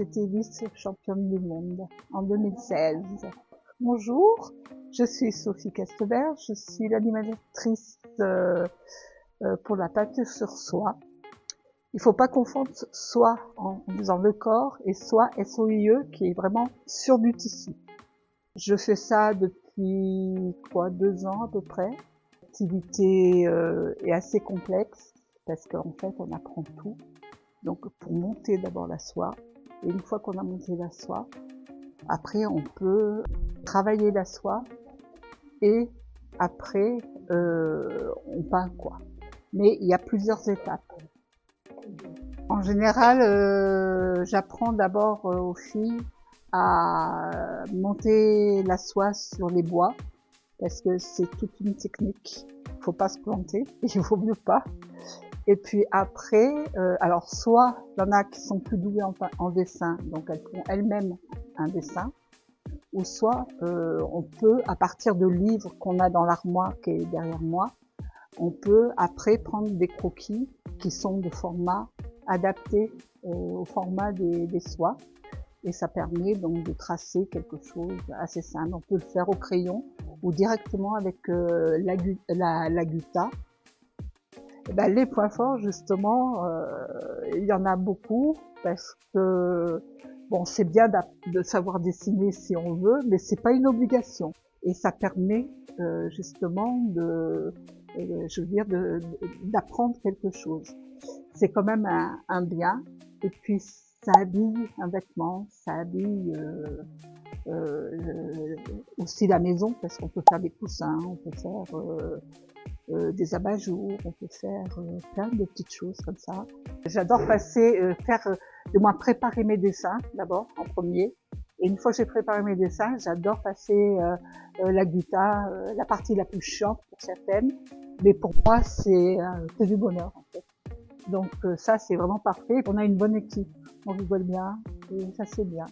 J'étais vice-championne du monde en 2016. Bonjour, je suis Sophie Castebert, je suis l'animatrice pour la peinture sur soie. Il ne faut pas confondre soie en disant le corps et soie S-O-I-E qui est vraiment sur du tissu. Je fais ça depuis 2 ans à peu près. L'activité est assez complexe parce qu'en fait on apprend tout. Donc pour monter d'abord la soie, et une fois qu'on a monté la soie, après on peut travailler la soie et après on peint quoi. Mais il y a plusieurs étapes. En général, j'apprends d'abord aux filles à monter la soie sur les bois parce que c'est toute une technique. Il faut pas se planter, il vaut mieux pas. Et puis après, alors soit il y en a qui sont plus douées en dessin, donc elles font elles-mêmes un dessin, ou soit on peut, à partir de livres qu'on a dans l'armoire qui est derrière moi, on peut après prendre des croquis qui sont de format adapté au format des soies, et ça permet donc de tracer quelque chose assez simple. On peut le faire au crayon ou directement avec la gutta. Ben, les points forts, justement, il y en a beaucoup parce que bon, c'est bien de savoir dessiner si on veut, mais c'est pas une obligation. Et ça permet justement d'apprendre quelque chose. C'est quand même un bien. Et puis ça habille un vêtement, ça habille aussi la maison parce qu'on peut faire des coussins, on peut faire des abat-jours, on peut faire plein de petites choses comme ça. J'adore préparer mes dessins d'abord en premier. Et une fois que j'ai préparé mes dessins, j'adore passer la gutta, la partie la plus chiante pour certaines. Mais pour moi, c'est du bonheur en fait. Donc ça, c'est vraiment parfait. On a une bonne équipe, on rigole bien et ça c'est bien.